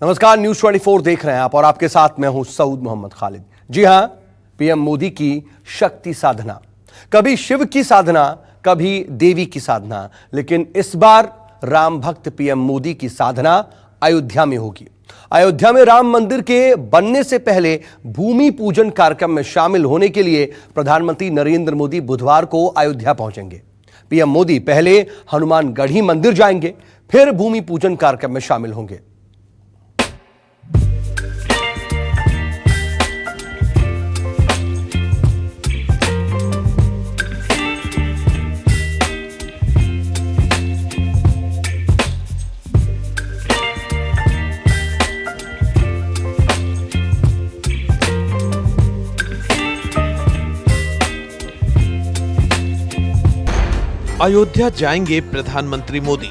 नमस्कार, न्यूज 24 देख रहे हैं आप और आपके साथ मैं हूं सऊद मोहम्मद खालिद। जी हां, पीएम मोदी की शक्ति साधना, कभी शिव की साधना, कभी देवी की साधना, लेकिन इस बार राम भक्त पीएम मोदी की साधना अयोध्या में होगी। अयोध्या में राम मंदिर के बनने से पहले भूमि पूजन कार्यक्रम में शामिल होने के लिए प्रधानमंत्री नरेंद्र मोदी बुधवार को अयोध्या पहुंचेंगे। पीएम मोदी पहले हनुमानगढ़ी मंदिर जाएंगे, फिर भूमि पूजन कार्यक्रम में शामिल होंगे। अयोध्या जाएंगे प्रधानमंत्री मोदी।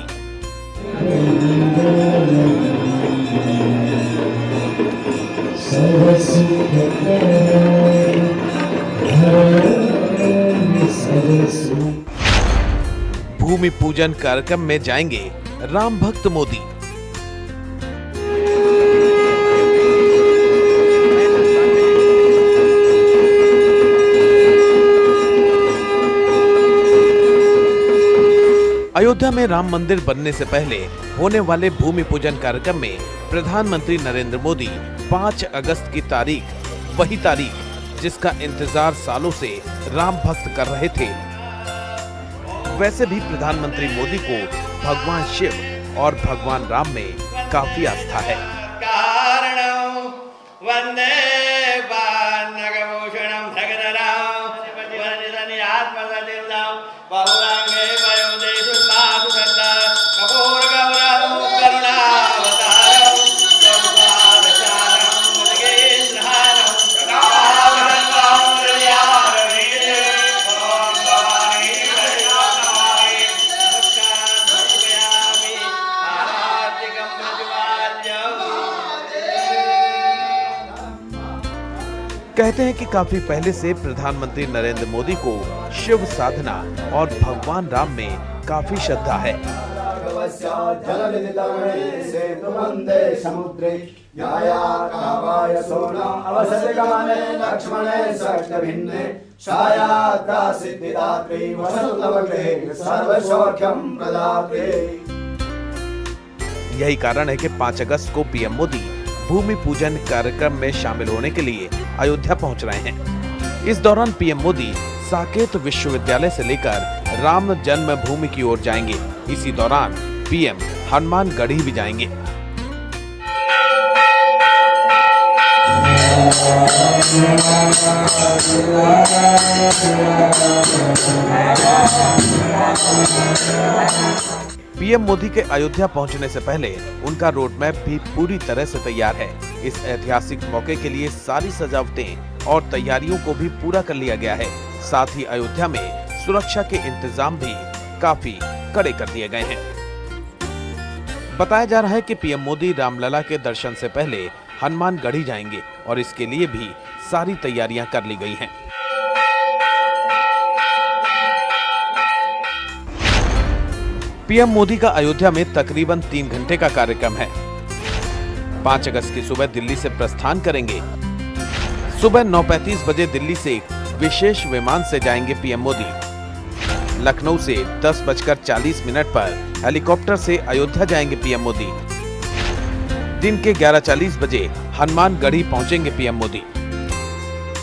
भूमि पूजन कार्यक्रम में जाएंगे राम भक्त मोदी। अयोध्या में राम मंदिर बनने से पहले होने वाले भूमि पूजन कार्यक्रम में प्रधानमंत्री नरेंद्र मोदी 5 अगस्त की तारीख, वही तारीख जिसका इंतजार सालों से राम भक्त कर रहे थे। वैसे भी प्रधानमंत्री मोदी को भगवान शिव और भगवान राम में काफी आस्था है। कहते हैं कि काफी पहले से प्रधानमंत्री नरेंद्र मोदी को शिव साधना और भगवान राम में काफी श्रद्धा है। यही कारण है कि 5 अगस्त को पीएम मोदी भूमि पूजन कार्यक्रम में शामिल होने के लिए अयोध्या पहुंच रहे हैं। इस दौरान पीएम मोदी साकेत विश्वविद्यालय से लेकर राम जन्मभूमि की ओर जाएंगे। इसी दौरान पीएम हनुमानगढ़ी भी जाएंगे। पीएम मोदी के अयोध्या पहुंचने से पहले उनका रोड मैप भी पूरी तरह से तैयार है। इस ऐतिहासिक मौके के लिए सारी सजावटें और तैयारियों को भी पूरा कर लिया गया है। साथ ही अयोध्या में सुरक्षा के इंतजाम भी काफी कड़े कर दिए गए हैं। बताया जा रहा है कि पीएम मोदी रामलला के दर्शन से पहले हनुमानगढ़ी जाएंगे और इसके लिए भी सारी तैयारियां कर ली गई हैं। पीएम मोदी का अयोध्या में तकरीबन 3 घंटे का कार्यक्रम है। 5 अगस्त की सुबह दिल्ली से प्रस्थान करेंगे। सुबह 9:35 बजे दिल्ली से विशेष विमान से जाएंगे पीएम मोदी। लखनऊ से 10:40 पर हेलीकॉप्टर से अयोध्या जाएंगे पीएम मोदी। दिन के 11:40 बजे हनुमानगढ़ी पहुंचेंगे पीएम मोदी।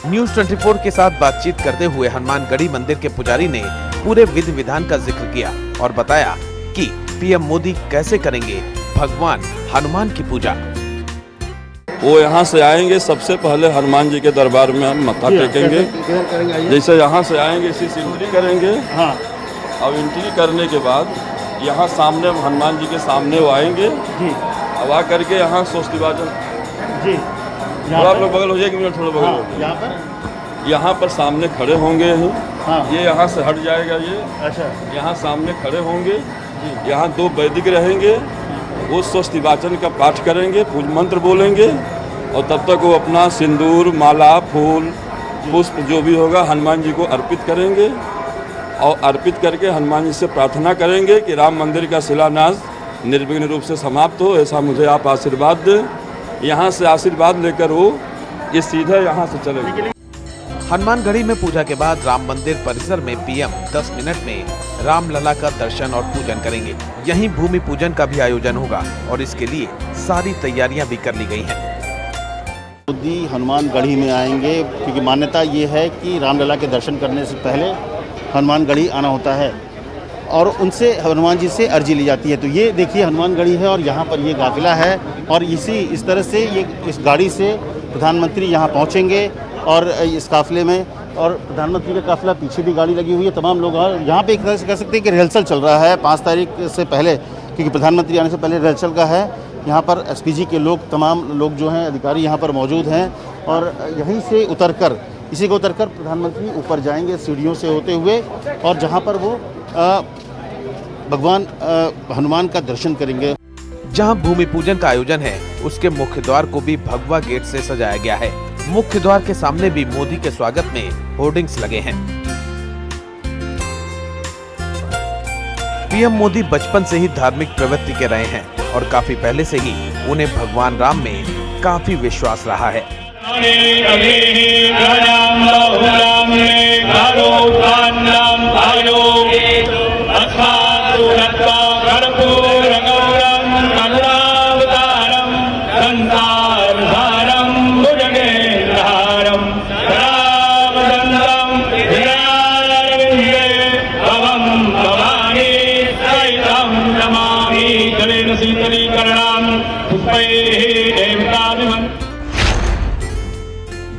न्यूज 24 के साथ बातचीत करते हुए हनुमानगढ़ी मंदिर के पुजारी ने पूरे विधि विधान का जिक्र किया और बताया कि पीएम मोदी कैसे करेंगे भगवान हनुमान की पूजा। वो यहाँ से आएंगे, सबसे पहले हनुमान जी के दरबार में हम मत्था टेकेंगे। जैसे यहाँ से आएंगे इसी से एंट्री करेंगे। हाँ। अब एंट्री करने के बाद यहाँ सामने हनुमान जी के सामने वो आएंगे जी। अब आ करके यहाँ स्वस्तिवाचन जी, थोड़ा आप लोग बगल हो जाएगी, थोड़ा बगल हो जाएगी। यहाँ पर सामने खड़े होंगे। हाँ। ये यहाँ से हट जाएगा ये। अच्छा। यहाँ सामने खड़े होंगे। यहाँ 2 वैदिक रहेंगे, वो स्वस्तिवाचन का पाठ करेंगे, पूज मंत्र बोलेंगे और तब तक वो अपना सिंदूर, माला, फूल, पुष्प जो भी होगा हनुमान जी को अर्पित करेंगे और अर्पित करके हनुमान जी से प्रार्थना करेंगे कि राम मंदिर का शिलान्यास निर्विघ्न रूप से समाप्त हो, ऐसा मुझे आप आशीर्वाद दें। यहाँ से आशीर्वाद लेकर वो ये सीधे यहाँ से चलेंगे। हनुमानगढ़ी में पूजा के बाद राम मंदिर परिसर में पीएम 10 मिनट में रामलला का दर्शन और पूजन करेंगे। यहीं भूमि पूजन का भी आयोजन होगा और इसके लिए सारी तैयारियां भी कर ली गई हैं। मोदी हनुमानगढ़ी में आएंगे क्योंकि मान्यता ये है कि रामलला के दर्शन करने से पहले हनुमानगढ़ी आना होता है और उनसे हनुमान जी से अर्जी ली जाती है। तो ये देखिए हनुमानगढ़ी है और यहाँ पर ये काफिला है और इस तरह से ये इस गाड़ी से प्रधानमंत्री यहाँ पहुँचेंगे और इस काफिले में, और प्रधानमंत्री का काफिला पीछे भी गाड़ी लगी हुई है। तमाम लोग यहाँ पे एक तरह से कह सकते हैं कि रिहर्सल चल रहा है 5 तारीख से पहले, क्योंकि प्रधानमंत्री आने से पहले रिहर्सल का है। यहाँ पर एसपीजी के लोग, तमाम लोग जो हैं अधिकारी यहाँ पर मौजूद हैं और यहीं से उतरकर प्रधानमंत्री ऊपर जाएंगे सीढ़ियों से होते हुए और जहाँ पर वो भगवान हनुमान का दर्शन करेंगे। जहां भूमि पूजन का आयोजन है उसके मुख्य द्वार को भी भगवा गेट से सजाया गया है। मुख्य द्वार के सामने भी मोदी के स्वागत में होर्डिंग्स लगे हैं। पीएम मोदी बचपन से ही धार्मिक प्रवृत्ति के रहे हैं और काफी पहले से ही उन्हें भगवान राम में काफी विश्वास रहा है।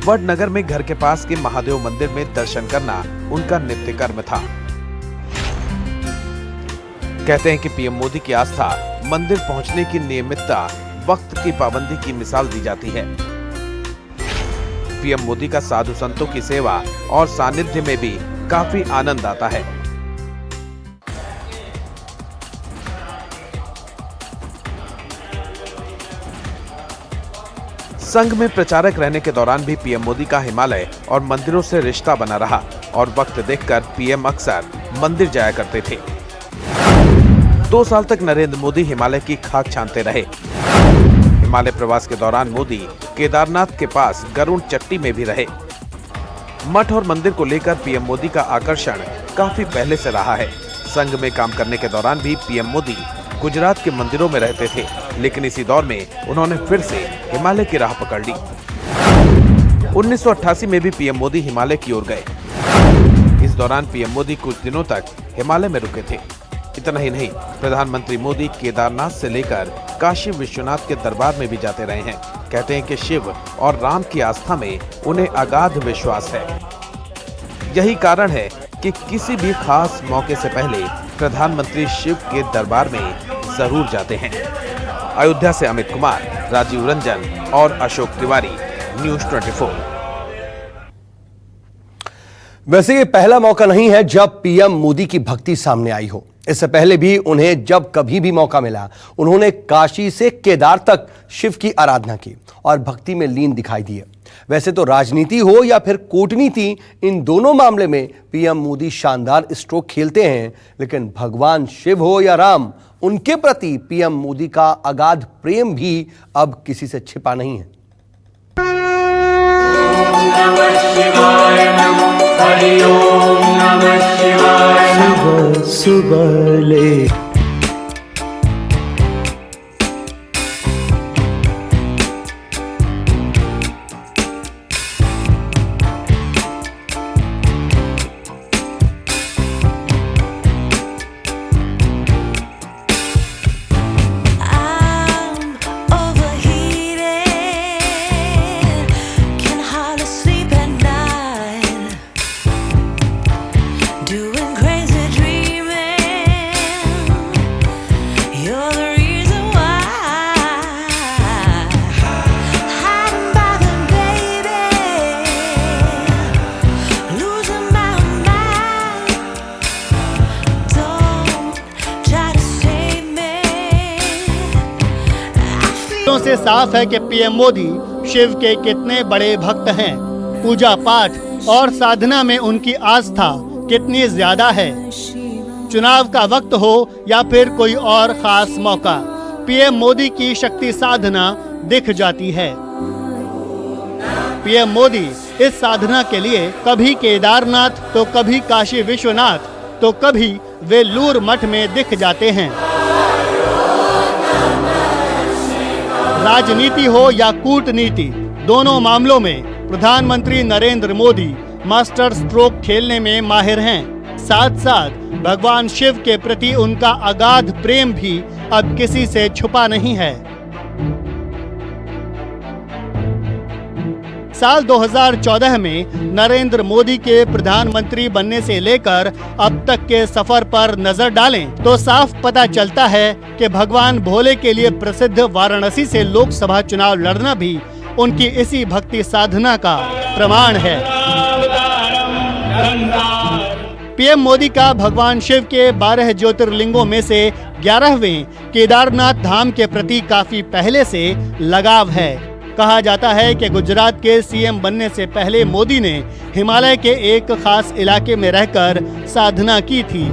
वडनगर में घर के पास के महादेव मंदिर में दर्शन करना उनका नित्य कर्म था। कहते हैं कि पीएम मोदी की आस्था मंदिर पहुंचने की नियमितता वक्त की पाबंदी की मिसाल दी जाती है। पीएम मोदी का साधु संतों की सेवा और सानिध्य में भी काफी आनंद आता है। संघ में प्रचारक रहने के दौरान भी पीएम मोदी का हिमालय और मंदिरों से रिश्ता बना रहा और वक्त देखकर पीएम अक्सर मंदिर जाया करते थे। 2 साल तक नरेंद्र मोदी हिमालय की खाक छानते रहे। हिमालय प्रवास के दौरान मोदी केदारनाथ के पास गरुड़ चट्टी में भी रहे। मठ और मंदिर को लेकर पीएम मोदी का आकर्षण काफी पहले से रहा है। संघ में काम करने के दौरान भी पीएम मोदी गुजरात के मंदिरों में रहते थे, लेकिन इसी दौर में उन्होंने फिर से हिमालय की राह पकड़ ली। 1988 में भी पीएम मोदी हिमालय की ओर गए। इस दौरान पीएम मोदी कुछ दिनों तक हिमालय में रुके थे। इतना ही नहीं, प्रधानमंत्री मोदी केदारनाथ से लेकर काशी विश्वनाथ के दरबार में भी जाते रहे हैं। कहते हैं कि शिव और राम की आस्था में उन्हें अगाध विश्वास है। यही कारण है कि किसी भी खास मौके से पहले प्रधानमंत्री शिव के दरबार में जरूर जाते हैं। अयोध्या से अमित कुमार, राजीव रंजन और अशोक तिवारी, न्यूज़ 24। वैसे ये पहला मौका नहीं है जब पीएम मोदी की भक्ति सामने आई हो। इससे पहले भी उन्हें जब कभी भी मौका मिला उन्होंने काशी से केदार तक शिव की आराधना की और भक्ति में लीन दिखाई दिए। वैसे तो राजनीति हो या फिर कूटनीति, इन दोनों मामले में पीएम मोदी शानदार स्ट्रोक खेलते हैं, लेकिन भगवान शिव हो या राम, उनके प्रति पीएम मोदी का अगाध प्रेम भी अब किसी से छिपा नहीं है। सुबह सुबह ले से साफ है कि पीएम मोदी शिव के कितने बड़े भक्त हैं। पूजा पाठ और साधना में उनकी आस्था कितनी ज्यादा है। चुनाव का वक्त हो या फिर कोई और खास मौका, पीएम मोदी की शक्ति साधना दिख जाती है। पीएम मोदी इस साधना के लिए कभी केदारनाथ तो कभी काशी विश्वनाथ तो कभी वेल्लूर मठ में दिख जाते हैं। राजनीति हो या कूटनीति, दोनों मामलों में प्रधानमंत्री नरेंद्र मोदी मास्टर स्ट्रोक खेलने में माहिर हैं। साथ साथ भगवान शिव के प्रति उनका अगाध प्रेम भी अब किसी से छुपा नहीं है। साल 2014 में नरेंद्र मोदी के प्रधानमंत्री बनने से लेकर अब तक के सफर पर नजर डालें तो साफ पता चलता है कि भगवान भोले के लिए प्रसिद्ध वाराणसी से लोकसभा चुनाव लड़ना भी उनकी इसी भक्ति साधना का प्रमाण है। पीएम मोदी का भगवान शिव के 12 ज्योतिर्लिंगों में से 11वें केदारनाथ धाम के प्रति काफी पहले से लगाव है। कहा जाता है कि गुजरात के सीएम बनने से पहले मोदी ने हिमालय के एक खास इलाके में रहकर साधना की थी।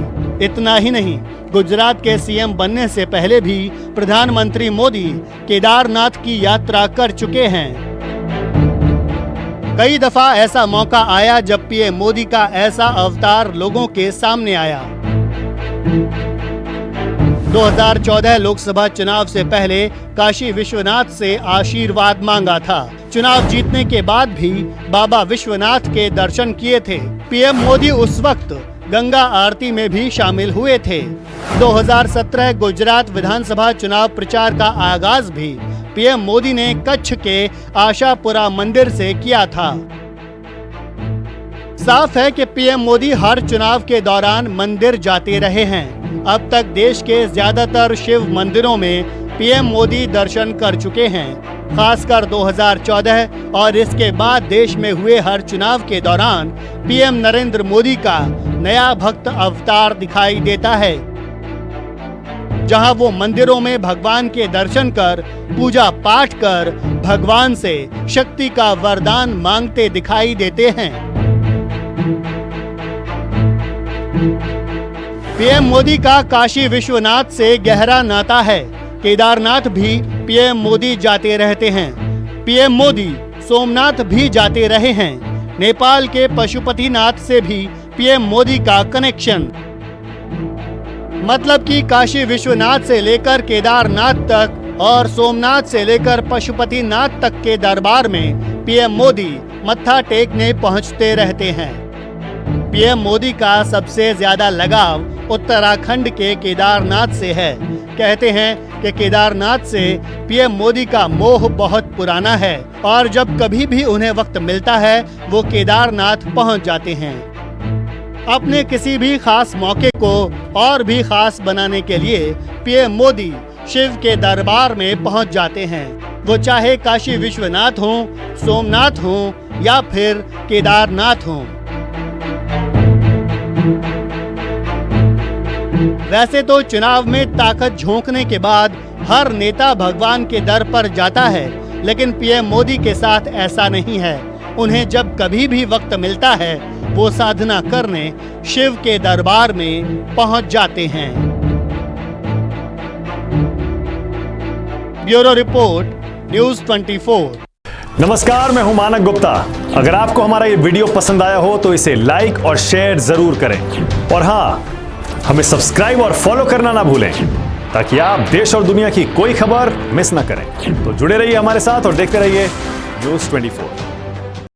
इतना ही नहीं, गुजरात के सीएम बनने से पहले भी प्रधानमंत्री मोदी केदारनाथ की यात्रा कर चुके हैं। कई दफा ऐसा मौका आया जब पीएम मोदी का ऐसा अवतार लोगों के सामने आया। 2014 लोकसभा चुनाव से पहले काशी विश्वनाथ से आशीर्वाद मांगा था। चुनाव जीतने के बाद भी बाबा विश्वनाथ के दर्शन किए थे। पीएम मोदी उस वक्त गंगा आरती में भी शामिल हुए थे। 2017 गुजरात विधानसभा चुनाव प्रचार का आगाज भी पीएम मोदी ने कच्छ के आशापुरा मंदिर से किया था। साफ है कि पीएम मोदी हर चुनाव के दौरान मंदिर जाते रहे हैं। अब तक देश के ज्यादातर शिव मंदिरों में पीएम मोदी दर्शन कर चुके हैं। खासकर 2014 और इसके बाद देश में हुए हर चुनाव के दौरान पीएम नरेंद्र मोदी का नया भक्त अवतार दिखाई देता है, जहां वो मंदिरों में भगवान के दर्शन कर पूजा पाठ कर भगवान से शक्ति का वरदान मांगते दिखाई देते हैं। पीएम मोदी का काशी विश्वनाथ से गहरा नाता है। केदारनाथ भी पीएम मोदी जाते रहते हैं। पीएम मोदी सोमनाथ भी जाते रहे हैं। नेपाल के पशुपतिनाथ से भी पीएम मोदी का कनेक्शन, मतलब कि काशी विश्वनाथ से लेकर केदारनाथ तक और सोमनाथ से लेकर पशुपतिनाथ तक के दरबार में पीएम मोदी मत्था टेकने पहुंचते रहते हैं। पीएम मोदी का सबसे ज्यादा लगाव उत्तराखंड के केदारनाथ से है। कहते हैं कि केदारनाथ से पीएम मोदी का मोह बहुत पुराना है और जब कभी भी उन्हें वक्त मिलता है वो केदारनाथ पहुंच जाते हैं। अपने किसी भी खास मौके को और भी खास बनाने के लिए पीएम मोदी शिव के दरबार में पहुंच जाते हैं। वो चाहे काशी विश्वनाथ हो, सोमनाथ हो या फिर केदारनाथ हो। वैसे तो चुनाव में ताकत झोंकने के बाद हर नेता भगवान के दर पर जाता है, लेकिन पीएम मोदी के साथ ऐसा नहीं है। उन्हें जब कभी भी वक्त मिलता है वो साधना करने शिव के दरबार में पहुंच जाते हैं। Bureau report, news 24। नमस्कार, मैं हूं मानक गुप्ता। अगर आपको हमारा ये वीडियो पसंद आया हो तो इसे लाइक और शेयर जरूर करें और हाँ, हमें सब्सक्राइब और फॉलो करना ना भूलें ताकि आप देश और दुनिया की कोई खबर मिस ना करें। तो जुड़े रहिए हमारे साथ और देखते रहिए न्यूज़ 24।